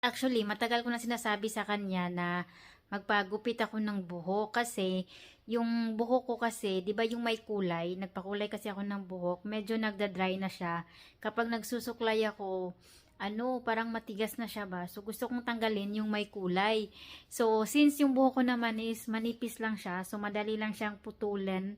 Actually, matagal ko na sinasabi sa kanya na magpagupit ako ng buhok kasi yung buhok ko kasi, 'di ba yung may kulay, nagpakulay kasi ako ng buhok, medyo nagda-dry na siya. Kapag nagsusuklay ako, parang matigas na siya ba. So gusto kong tanggalin yung may kulay. So since yung buhok ko naman is manipis lang siya, so madali lang siyang putulin.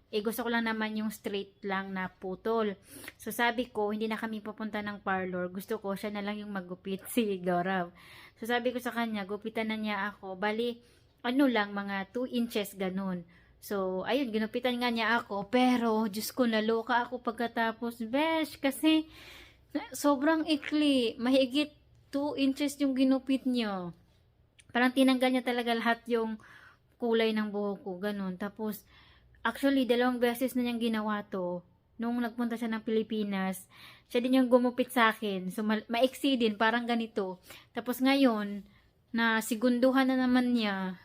Gusto ko lang naman yung straight lang na putol. So sabi ko, hindi na kami pupunta ng parlor. Gusto ko, siya na lang yung maggupit, si Gaurav. So sabi ko sa kanya, gupitan na niya ako. Bali, lang, mga 2 inches ganun. So, ayun, ginupitan nga niya ako. Pero, Diyos ko, naloka ako pagkatapos, besh, kasi sobrang ikli. Mahigit 2 inches yung ginupit niya. Parang tinanggal niya talaga lahat yung kulay ng buhok ko, ganun. Tapos, actually, 2 beses na niyang ginawa to. Nung nagpunta siya ng Pilipinas, siya din yung gumupit sa akin. So, maiksi din, parang ganito. Tapos ngayon, na sigunduhan na naman niya,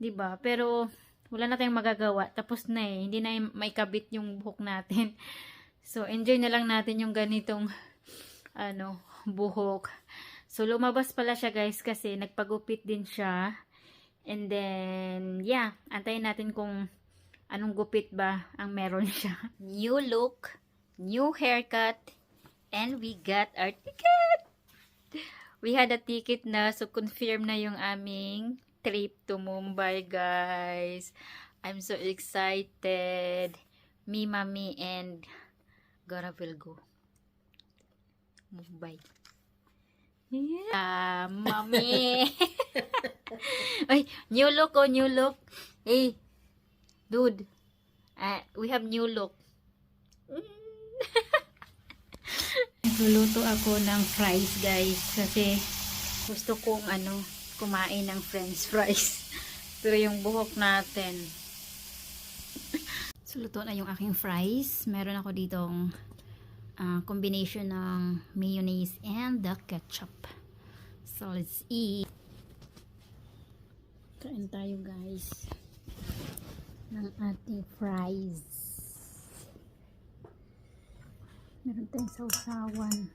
'di ba? Pero, wala na tayong magagawa. Tapos na eh. Hindi na maikabit yung buhok natin. So, enjoy na lang natin yung ganitong, buhok. So, lumabas pala siya guys kasi nagpagupit din siya. And then, yeah, antayin natin kung anong gupit ba ang meron siya. New look, new haircut, and we got our ticket! We had a ticket na, so confirm na yung aming trip to Mumbai, guys. I'm so excited. Me, Mommy, and Gaurav will go. Mumbai. Yeah, Mommy! Ay, new look, oh, new look. Hey, dude, we have new look. Nagluluto ako ng fries, guys, kasi gusto kong kumain ng french fries. Pero yung buhok natin. So, luto na yung aking fries. Meron ako ditong combination ng mayonnaise and the ketchup. So, let's eat. Kain tayo, guys, ng ating fries. Meron tayong sausawan.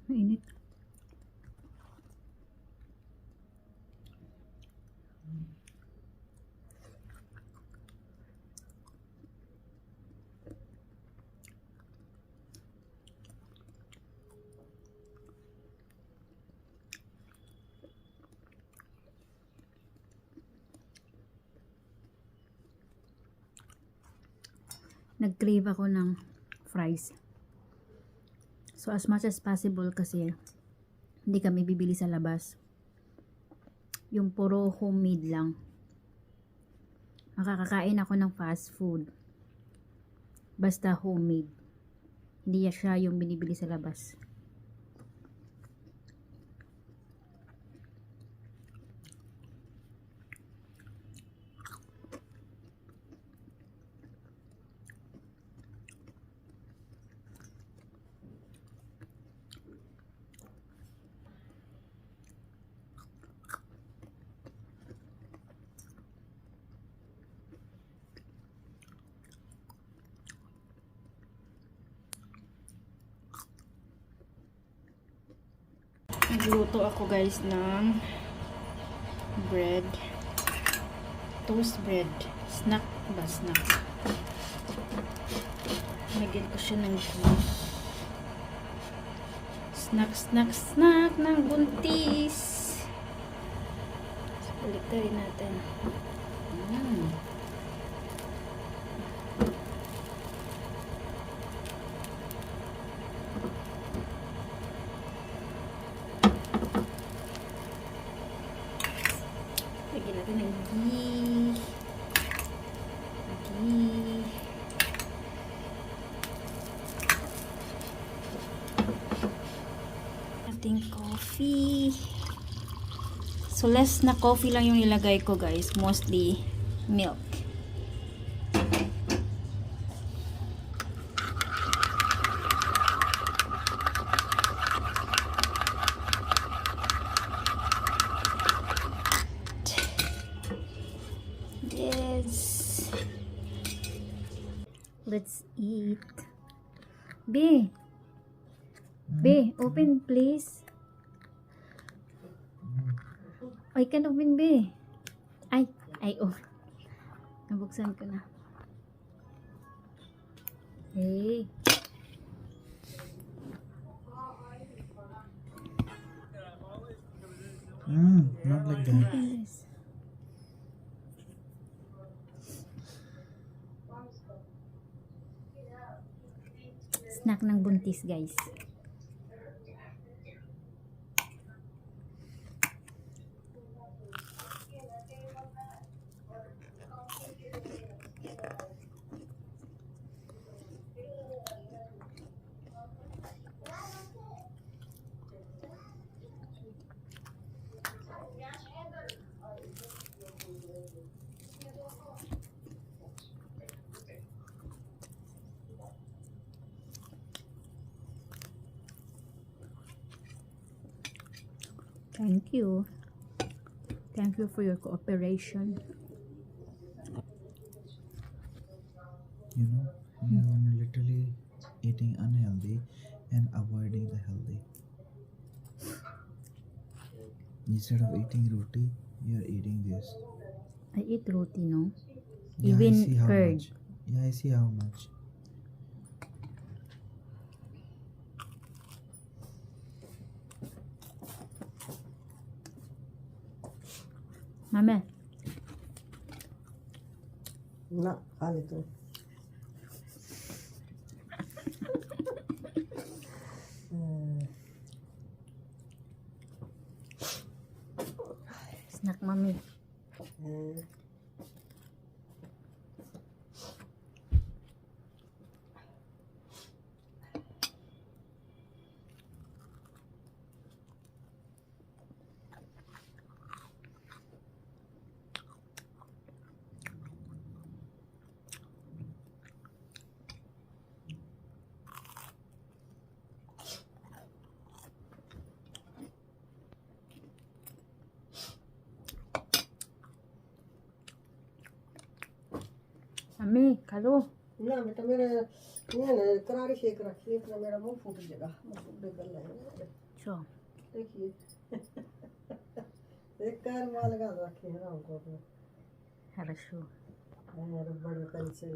Mainit. Nag-crave ako ng fries. So, as much as possible kasi hindi kami bibili sa labas. Yung puro homemade lang. Makakakain ako ng fast food. Basta homemade. Hindi siya yung binibili sa labas. Nagluto ako, guys, ng bread. Toast bread. Snack ba? Snack. Lagyan ko siya ng juice. Snack, snack, snack ng buntis. So, balik rin natin. Lagyan natin ng ghee. Ating coffee. So, less na coffee lang yung nilagay ko, guys. Mostly milk. let's eat. B. B, open please. I can open B. Ay, oh. Nabuksan ko na. Hey. Not like that. Open this. Snack ng buntis, guys. Thank you. Thank you for your cooperation. You know, you are literally eating unhealthy and avoiding the healthy. Instead of eating roti, you are eating this. I eat roti, no? Yeah, I Even see how curd. much. Yeah, I see how much. Mama, ना खा ले तू snack mami. Mami, kalo. ना बेटा मेरा ये ना करारी शेक रखिए इतना मेरा मुंह फूट जाएगा मुंह फूट गला है So, देखिए एक कार माल लगा रखे हैं ना हमको harasho. रबड़ का से